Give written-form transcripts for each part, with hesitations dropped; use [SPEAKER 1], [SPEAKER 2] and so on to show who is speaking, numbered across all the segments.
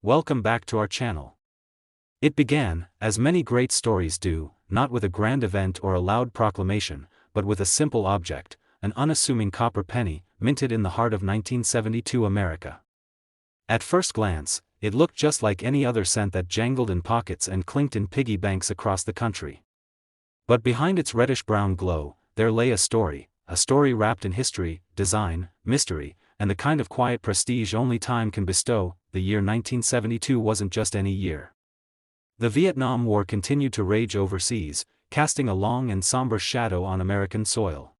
[SPEAKER 1] welcome back to our channel. It began, as many great stories do, not with a grand event or a loud proclamation, but with a simple object, an unassuming copper penny, minted in the heart of 1972 America. At first glance, it looked just like any other cent that jangled in pockets and clinked in piggy banks across the country. But behind its reddish-brown glow, there lay a story wrapped in history, design, mystery, and the kind of quiet prestige only time can bestow. The year 1972 wasn't just any year. The Vietnam War continued to rage overseas, casting a long and somber shadow on American soil.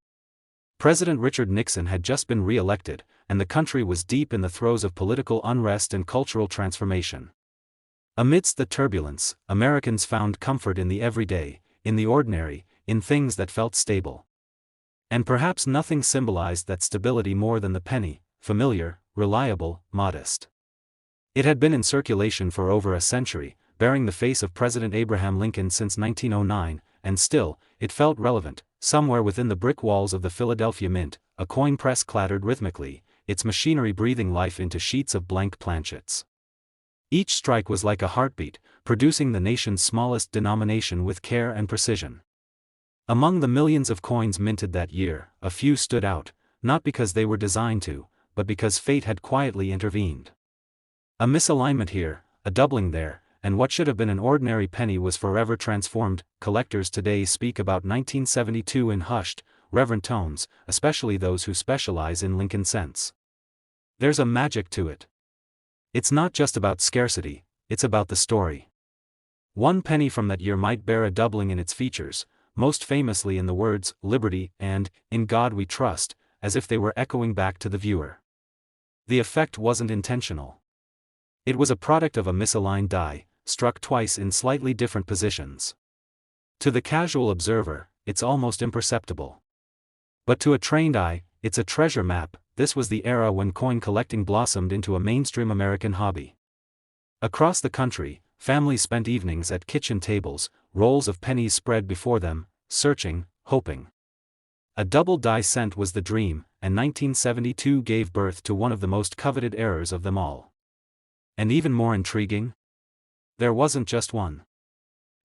[SPEAKER 1] President Richard Nixon had just been re-elected, and the country was deep in the throes of political unrest and cultural transformation. Amidst the turbulence, Americans found comfort in the everyday, in the ordinary, in things that felt stable. And perhaps nothing symbolized that stability more than the penny, familiar, reliable, modest. It had been in circulation for over a century, bearing the face of President Abraham Lincoln since 1909, and still, it felt relevant. Somewhere within the brick walls of the Philadelphia Mint, a coin press clattered rhythmically, its machinery breathing life into sheets of blank planchets. Each strike was like a heartbeat, producing the nation's smallest denomination with care and precision. Among the millions of coins minted that year, a few stood out, not because they were designed to, but because fate had quietly intervened. A misalignment here, a doubling there, and what should have been an ordinary penny was forever transformed. Collectors today speak about 1972 in hushed, reverent tones, especially those who specialize in Lincoln cents. There's a magic to it. It's not just about scarcity, it's about the story. One penny from that year might bear a doubling in its features, most famously in the words, "Liberty" and "In God We Trust," as if they were echoing back to the viewer. The effect wasn't intentional. It was a product of a misaligned die, struck twice in slightly different positions. To the casual observer, it's almost imperceptible. But to a trained eye, it's a treasure map. This was the era when coin collecting blossomed into a mainstream American hobby. Across the country, families spent evenings at kitchen tables, rolls of pennies spread before them, searching, hoping. A double die cent was the dream, and 1972 gave birth to one of the most coveted errors of them all. And even more intriguing? There wasn't just one.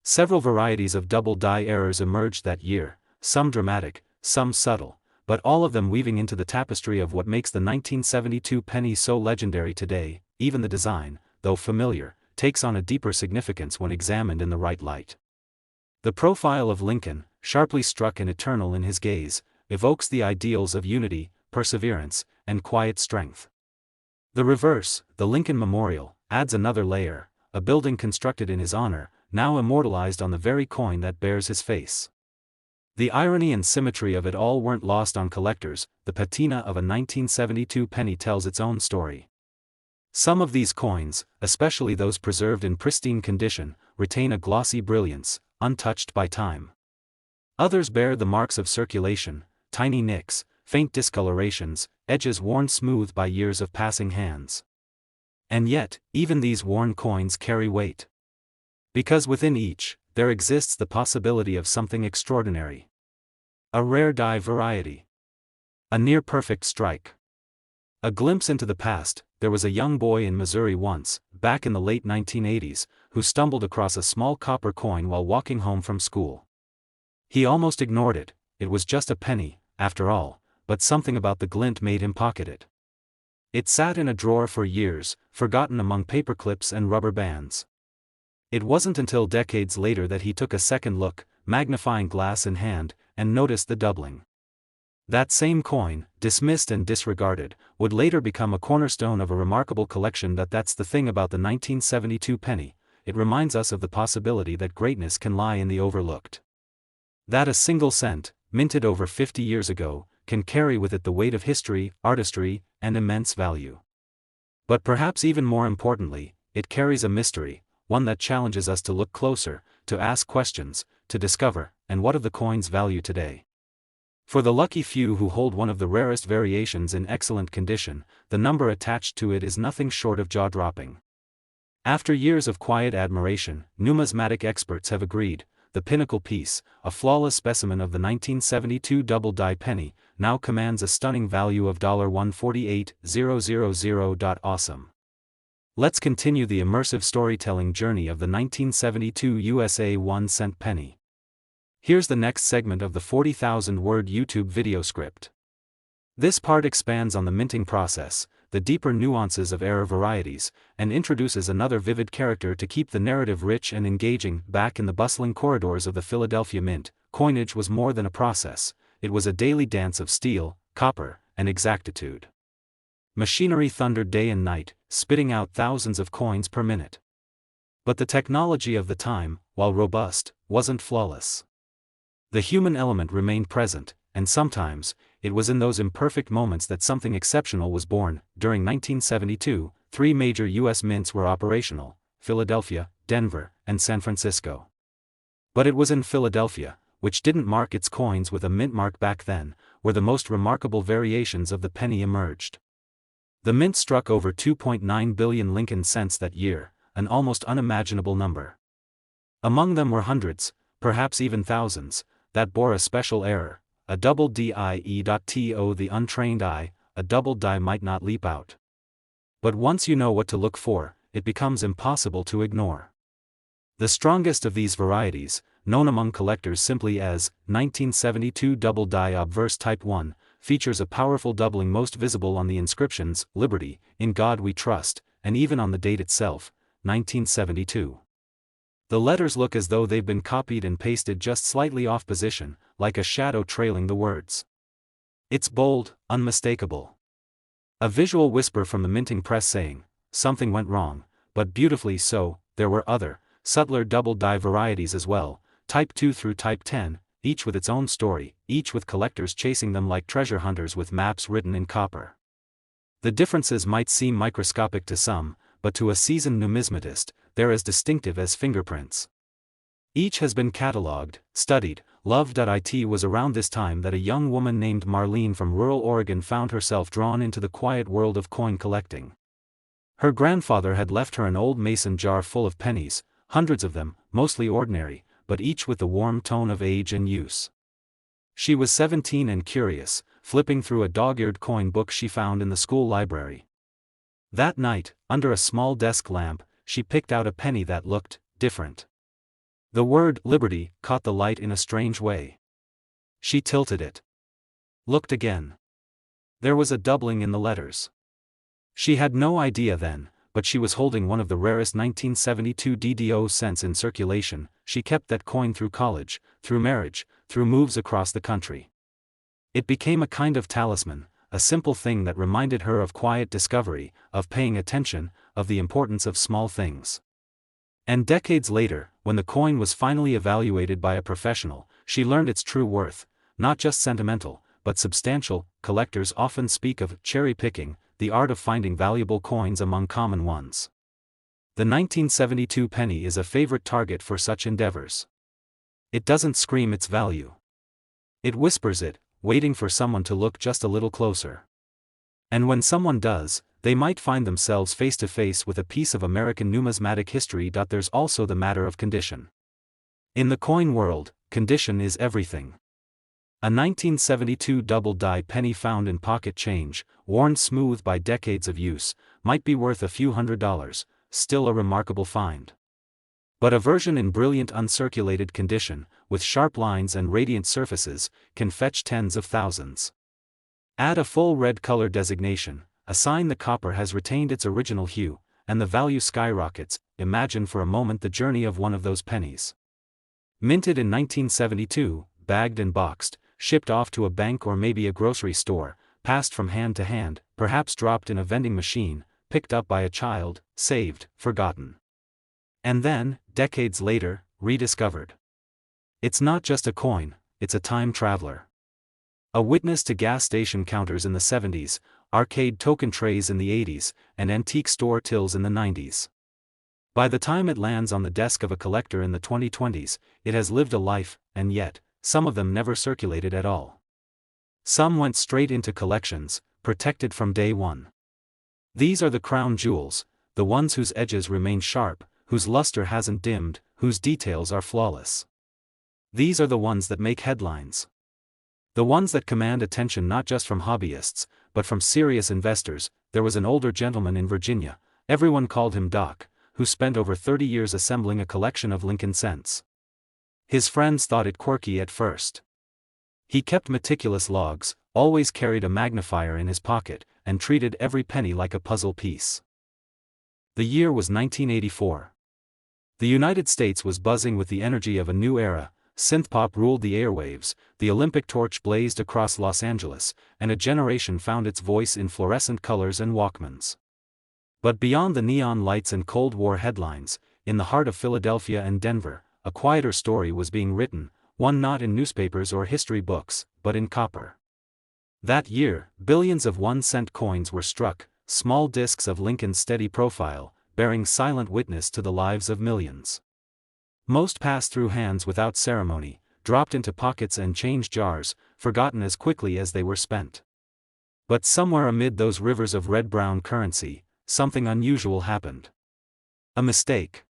[SPEAKER 1] Several varieties of double die errors emerged that year, some dramatic, some subtle, but all of them weaving into the tapestry of what makes the 1972 penny so legendary today. Even the design, though familiar, takes on a deeper significance when examined in the right light. The profile of Lincoln, sharply struck and eternal in his gaze, evokes the ideals of unity, perseverance, and quiet strength. The reverse, the Lincoln Memorial, adds another layer, a building constructed in his honor, now immortalized on the very coin that bears his face. The irony and symmetry of it all weren't lost on collectors. The patina of a 1972 penny tells its own story. Some of these coins, especially those preserved in pristine condition, retain a glossy brilliance, untouched by time. Others bear the marks of circulation, tiny nicks, faint discolorations, edges worn smooth by years of passing hands. And yet, even these worn coins carry weight. Because within each, there exists the possibility of something extraordinary. A rare die variety. A near-perfect strike. A glimpse into the past. There was a young boy in Missouri once, back in the late 1980s, who stumbled across a small copper coin while walking home from school. He almost ignored it. It was just a penny, after all, but something about the glint made him pocket it. It sat in a drawer for years, forgotten among paperclips and rubber bands. It wasn't until decades later that he took a second look, magnifying glass in hand, and noticed the doubling. That same coin, dismissed and disregarded, would later become a cornerstone of a remarkable collection. That's the thing about the 1972 penny, it reminds us of the possibility that greatness can lie in the overlooked. That a single cent, minted over 50 years ago, can carry with it the weight of history, artistry, and immense value. But perhaps even more importantly, it carries a mystery, one that challenges us to look closer, to ask questions, to discover, and what of the coin's value today? For the lucky few who hold one of the rarest variations in excellent condition, the number attached to it is nothing short of jaw-dropping. After years of quiet admiration, numismatic experts have agreed, the pinnacle piece, a flawless specimen of the 1972 double-die penny, now commands a stunning value of $148,000. Awesome. Let's continue the immersive storytelling journey of the 1972 USA 1-cent penny. Here's the next segment of the 40,000-word YouTube video script. This part expands on the minting process, the deeper nuances of era varieties, and introduces another vivid character to keep the narrative rich and engaging. Back in the bustling corridors of the Philadelphia Mint, coinage was more than a process, it was a daily dance of steel, copper, and exactitude. Machinery thundered day and night, spitting out thousands of coins per minute. But the technology of the time, while robust, wasn't flawless. The human element remained present, and sometimes, it was in those imperfect moments that something exceptional was born. During 1972, 3 major U.S. mints were operational: Philadelphia, Denver, and San Francisco. But it was in Philadelphia, which didn't mark its coins with a mint mark back then, where the most remarkable variations of the penny emerged. The mint struck over 2.9 billion Lincoln cents that year, an almost unimaginable number. Among them were hundreds, perhaps even thousands, that bore a special error, a double die.to the untrained eye, a double die might not leap out. But once you know what to look for, it becomes impossible to ignore. The strongest of these varieties, known among collectors simply as 1972 double die obverse type 1, features a powerful doubling most visible on the inscriptions, "Liberty, in God we trust," and even on the date itself, 1972. The letters look as though they've been copied and pasted just slightly off position, like a shadow trailing the words. It's bold, unmistakable. A visual whisper from the minting press saying, something went wrong, but beautifully so. There were other, subtler double die varieties as well, Type 2 through Type 10, each with its own story, each with collectors chasing them like treasure hunters with maps written in copper. The differences might seem microscopic to some, but to a seasoned numismatist, they're as distinctive as fingerprints. Each has been catalogued, studied, loved. It was around this time that a young woman named Marlene from rural Oregon found herself drawn into the quiet world of coin collecting. Her grandfather had left her an old mason jar full of pennies, hundreds of them, mostly ordinary, but each with the warm tone of age and use. She was 17 and curious, flipping through a dog-eared coin book she found in the school library. That night, under a small desk lamp, she picked out a penny that looked different. The word "Liberty" caught the light in a strange way. She tilted it. Looked again. There was a doubling in the letters. She had no idea then, but she was holding one of the rarest 1972 DDO cents in circulation. She kept that coin through college, through marriage, through moves across the country. It became a kind of talisman, a simple thing that reminded her of quiet discovery, of paying attention, of the importance of small things. And decades later, when the coin was finally evaluated by a professional, she learned its true worth, not just sentimental, but substantial. Collectors often speak of cherry-picking, the art of finding valuable coins among common ones. The 1972 penny is a favorite target for such endeavors. It doesn't scream its value. It whispers it, waiting for someone to look just a little closer. And when someone does, they might find themselves face to face with a piece of American numismatic history. There's also the matter of condition. In the coin world, condition is everything. A 1972 double die penny found in pocket change, worn smooth by decades of use, might be worth a few $100s, still a remarkable find. But a version in brilliant uncirculated condition, with sharp lines and radiant surfaces, can fetch tens of thousands. Add a full red color designation, a sign the copper has retained its original hue, and the value skyrockets. Imagine for a moment the journey of one of those pennies. Minted in 1972, bagged and boxed, shipped off to a bank or maybe a grocery store, passed from hand to hand, perhaps dropped in a vending machine, picked up by a child, saved, forgotten. And then, decades later, rediscovered. It's not just a coin, it's a time traveler. A witness to gas station counters in the 70s, arcade token trays in the 80s, and antique store tills in the 90s. By the time it lands on the desk of a collector in the 2020s, it has lived a life, and yet, some of them never circulated at all. Some went straight into collections, protected from day one. These are the crown jewels, the ones whose edges remain sharp, whose luster hasn't dimmed, whose details are flawless. These are the ones that make headlines. The ones that command attention not just from hobbyists, but from serious investors. There was an older gentleman in Virginia, Everyone called him Doc, who spent over 30 years assembling a collection of Lincoln cents. His friends thought it quirky at first. He kept meticulous logs, always carried a magnifier in his pocket, and treated every penny like a puzzle piece. The year was 1984. The United States was buzzing with the energy of a new era. Synthpop ruled the airwaves, the Olympic torch blazed across Los Angeles, and a generation found its voice in fluorescent colors and Walkmans. But beyond the neon lights and Cold War headlines, in the heart of Philadelphia and Denver, a quieter story was being written, one not in newspapers or history books, but in copper. That year, billions of 1-cent coins were struck, small discs of Lincoln's steady profile, bearing silent witness to the lives of millions. Most passed through hands without ceremony, dropped into pockets and change jars, forgotten as quickly as they were spent. But somewhere amid those rivers of red-brown currency, something unusual happened. A mistake.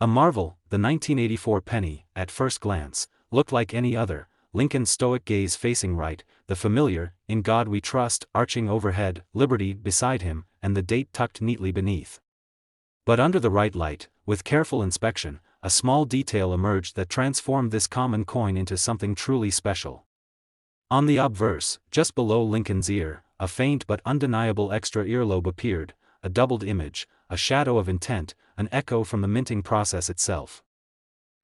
[SPEAKER 1] A marvel, the 1984 penny, at first glance, looked like any other, Lincoln's stoic gaze facing right, the familiar, "In God We Trust," arching overhead, liberty beside him, and the date tucked neatly beneath. But under the right light, with careful inspection, a small detail emerged that transformed this common coin into something truly special. On the obverse, just below Lincoln's ear, a faint but undeniable extra earlobe appeared, a doubled image, a shadow of intent, an echo from the minting process itself.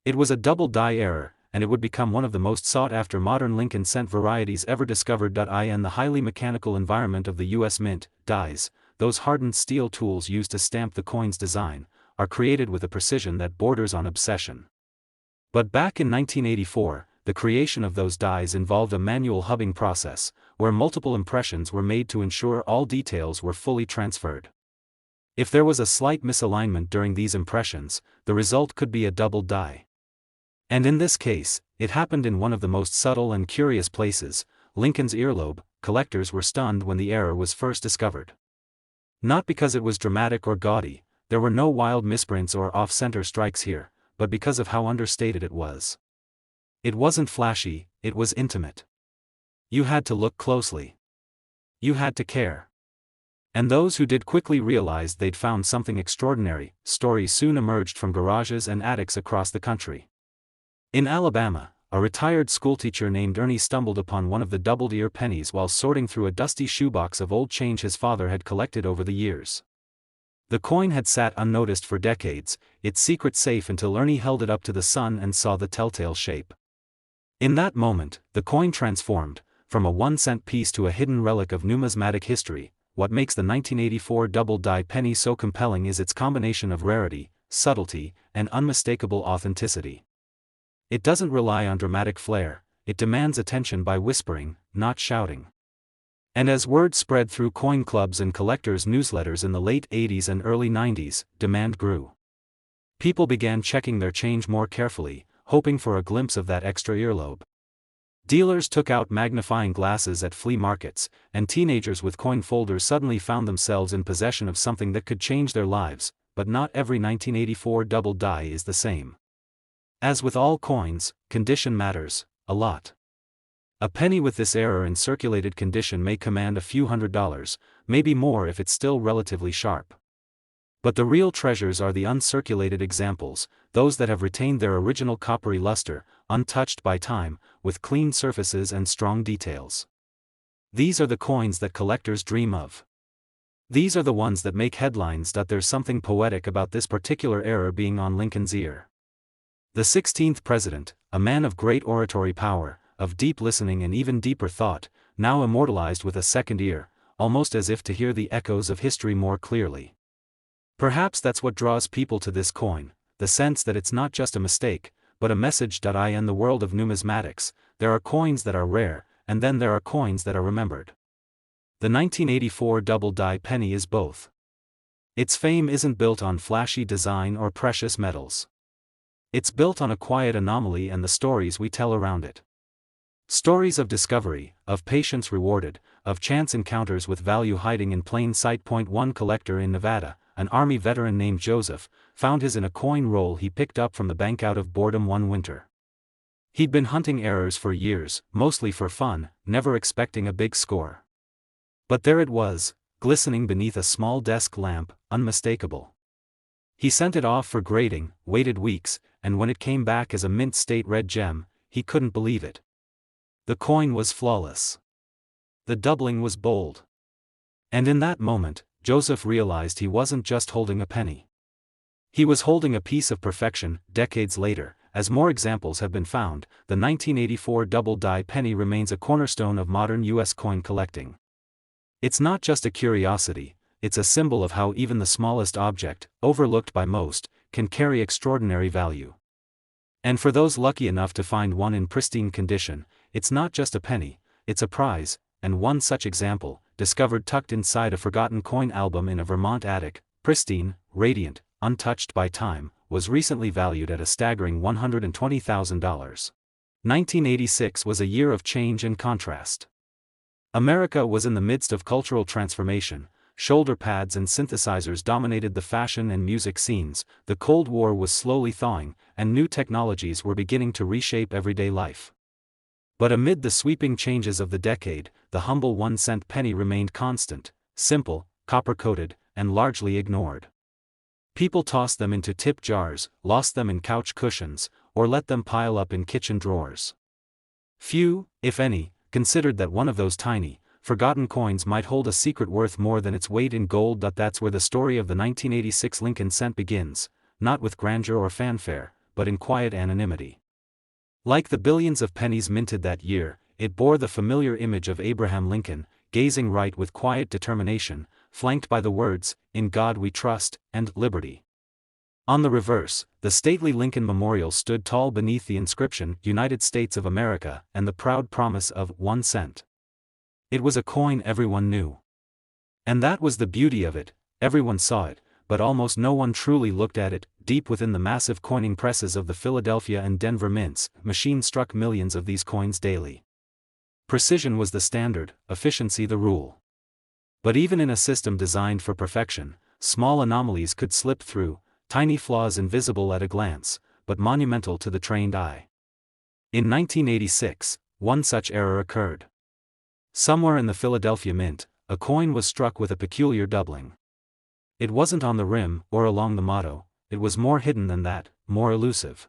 [SPEAKER 1] It was a double die error, and it would become one of the most sought-after modern Lincoln cent varieties ever discovered. In the highly mechanical environment of the U.S. Mint, dies, those hardened steel tools used to stamp the coin's design, are created with a precision that borders on obsession. But back in 1984, the creation of those dies involved a manual hubbing process, where multiple impressions were made to ensure all details were fully transferred. If there was a slight misalignment during these impressions, the result could be a double die. And in this case, it happened in one of the most subtle and curious places, Lincoln's earlobe. Collectors were stunned when the error was first discovered. Not because it was dramatic or gaudy, there were no wild misprints or off-center strikes here, but because of how understated it was. It wasn't flashy, it was intimate. You had to look closely. You had to care. And those who did quickly realized they'd found something extraordinary. Stories soon emerged from garages and attics across the country. In Alabama, a retired schoolteacher named Ernie stumbled upon one of the doubled-ear pennies while sorting through a dusty shoebox of old change his father had collected over the years. The coin had sat unnoticed for decades, its secret safe, until Ernie held it up to the sun and saw the telltale shape. In that moment, the coin transformed, from a 1-cent piece to a hidden relic of numismatic history. What makes the 1984 double-die penny so compelling is its combination of rarity, subtlety, and unmistakable authenticity. It doesn't rely on dramatic flair, it demands attention by whispering, not shouting. And as word spread through coin clubs and collectors' newsletters in the late 80s and early 90s, demand grew. People began checking their change more carefully, hoping for a glimpse of that extra earlobe. Dealers took out magnifying glasses at flea markets, and teenagers with coin folders suddenly found themselves in possession of something that could change their lives. But not every 1984 double die is the same. As with all coins, condition matters, a lot. A penny with this error in circulated condition may command a few $100s, maybe more if it's still relatively sharp. But the real treasures are the uncirculated examples, those that have retained their original coppery luster, untouched by time, with clean surfaces and strong details. These are the coins that collectors dream of. These are the ones that make headlines. There's something poetic about this particular error being on Lincoln's ear. The 16th president, a man of great oratory power, of deep listening and even deeper thought, now immortalized with a second ear, almost as if to hear the echoes of history more clearly. Perhaps that's what draws people to this coin, the sense that it's not just a mistake, but a message. In the world of numismatics, there are coins that are rare, and then there are coins that are remembered. The 1984 double-die penny is both. Its fame isn't built on flashy design or precious metals. It's built on a quiet anomaly and the stories we tell around it. Stories of discovery, of patience rewarded, of chance encounters with value hiding in plain sight. One collector in Nevada, an Army veteran named Joseph, found his in a coin roll he picked up from the bank out of boredom one winter. He'd been hunting errors for years, mostly for fun, never expecting a big score. But there it was, glistening beneath a small desk lamp, unmistakable. He sent it off for grading, waited weeks, and when it came back as a mint state red gem, he couldn't believe it. The coin was flawless. The doubling was bold. And in that moment, Joseph realized he wasn't just holding a penny. He was holding a piece of perfection. Decades later, as more examples have been found, the 1984 double-die penny remains a cornerstone of modern U.S. coin collecting. It's not just a curiosity, it's a symbol of how even the smallest object, overlooked by most, can carry extraordinary value. And for those lucky enough to find one in pristine condition, it's not just a penny, it's a prize, and one such example, discovered tucked inside a forgotten coin album in a Vermont attic, pristine, radiant, untouched by time, was recently valued at a staggering $120,000. 1986 was a year of change and contrast. America was in the midst of cultural transformation. Shoulder pads and synthesizers dominated the fashion and music scenes, the Cold War was slowly thawing, and new technologies were beginning to reshape everyday life. But amid the sweeping changes of the decade, the humble 1-cent penny remained constant, simple, copper-coated, and largely ignored. People tossed them into tip jars, lost them in couch cushions, or let them pile up in kitchen drawers. Few, if any, considered that one of those tiny, forgotten coins might hold a secret worth more than its weight in gold. That's where the story of the 1986 Lincoln cent begins, not with grandeur or fanfare, but in quiet anonymity. Like the billions of pennies minted that year, it bore the familiar image of Abraham Lincoln, gazing right with quiet determination, flanked by the words, "In God We Trust," and "Liberty." On the reverse, the stately Lincoln Memorial stood tall beneath the inscription, "United States of America," and the proud promise of 1 cent. It was a coin everyone knew. And that was the beauty of it, everyone saw it, but almost no one truly looked at it. Deep within the massive coining presses of the Philadelphia and Denver mints, machines struck millions of these coins daily. Precision was the standard, efficiency the rule. But even in a system designed for perfection, small anomalies could slip through, tiny flaws invisible at a glance, but monumental to the trained eye. In 1986, one such error occurred. Somewhere in the Philadelphia Mint, a coin was struck with a peculiar doubling. It wasn't on the rim or along the motto, it was more hidden than that, more elusive.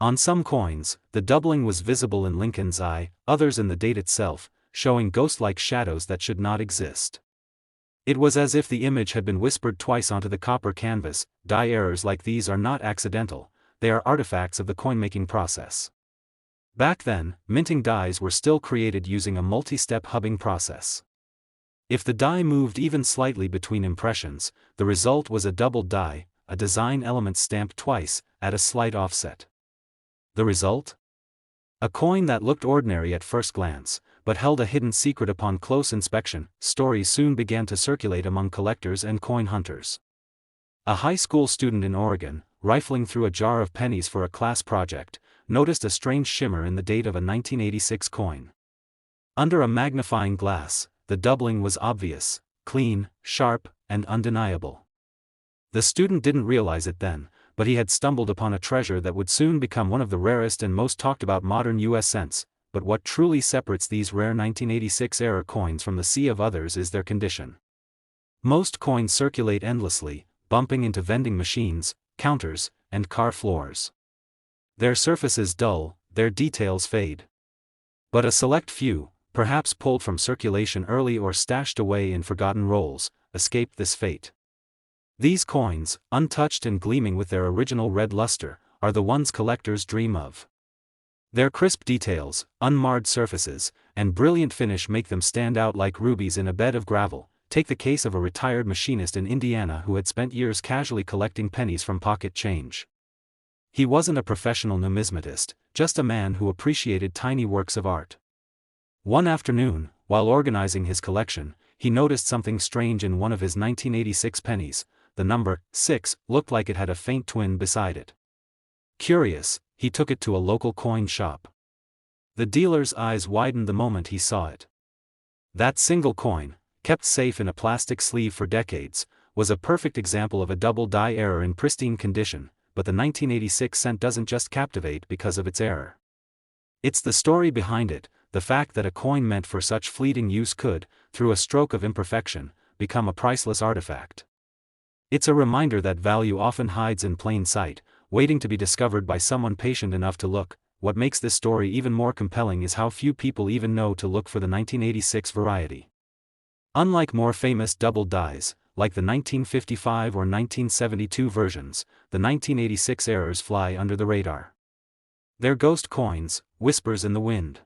[SPEAKER 1] On some coins, the doubling was visible in Lincoln's eye, others in the date itself, showing ghost-like shadows that should not exist. It was as if the image had been whispered twice onto the copper canvas. Die errors like these are not accidental, they are artifacts of the coin-making process. Back then, minting dies were still created using a multi-step hubbing process. If the die moved even slightly between impressions, the result was a doubled die, a design element stamped twice, at a slight offset. The result? A coin that looked ordinary at first glance, but held a hidden secret upon close inspection. Stories soon began to circulate among collectors and coin hunters. A high school student in Oregon, rifling through a jar of pennies for a class project, noticed a strange shimmer in the date of a 1986 coin. Under a magnifying glass, the doubling was obvious, clean, sharp, and undeniable. The student didn't realize it then, but he had stumbled upon a treasure that would soon become one of the rarest and most talked about modern U.S. cents. But what truly separates these rare 1986 era coins from the sea of others is their condition. Most coins circulate endlessly, bumping into vending machines, counters, and car floors. Their surfaces dull, their details fade. But a select few, perhaps pulled from circulation early or stashed away in forgotten rolls, escaped this fate. These coins, untouched and gleaming with their original red luster, are the ones collectors dream of. Their crisp details, unmarred surfaces, and brilliant finish make them stand out like rubies in a bed of gravel. Take the case of a retired machinist in Indiana who had spent years casually collecting pennies from pocket change. He wasn't a professional numismatist, just a man who appreciated tiny works of art. One afternoon, while organizing his collection, he noticed something strange in one of his 1986 pennies. The number 6 looked like it had a faint twin beside it. Curious, he took it to a local coin shop. The dealer's eyes widened the moment he saw it. That single coin, kept safe in a plastic sleeve for decades, was a perfect example of a double die error in pristine condition. But the 1986 cent doesn't just captivate because of its error. It's the story behind it, the fact that a coin meant for such fleeting use could, through a stroke of imperfection, become a priceless artifact. It's a reminder that value often hides in plain sight, waiting to be discovered by someone patient enough to look. What makes this story even more compelling is how few people even know to look for the 1986 variety. Unlike more famous double dies, like the 1955 or 1972 versions, the 1986 errors fly under the radar. They're ghost coins, whispers in the wind.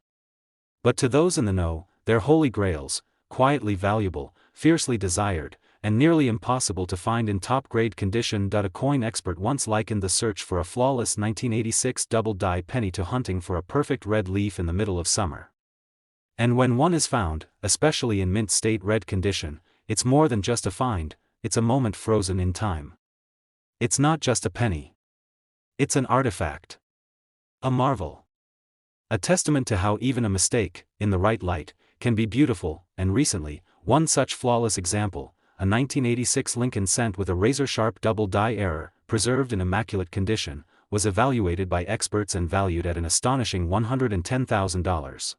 [SPEAKER 1] But to those in the know, they're holy grails, quietly valuable, fiercely desired, and nearly impossible to find in top-grade condition. A coin expert once likened the search for a flawless 1986 double-die penny to hunting for a perfect red leaf in the middle of summer. And when one is found, especially in mint-state red condition, it's more than just a find, it's a moment frozen in time. It's not just a penny. It's an artifact. A marvel. A testament to how even a mistake, in the right light, can be beautiful. And recently, one such flawless example, a 1986 Lincoln cent with a razor-sharp double-die error, preserved in immaculate condition, was evaluated by experts and valued at an astonishing $110,000.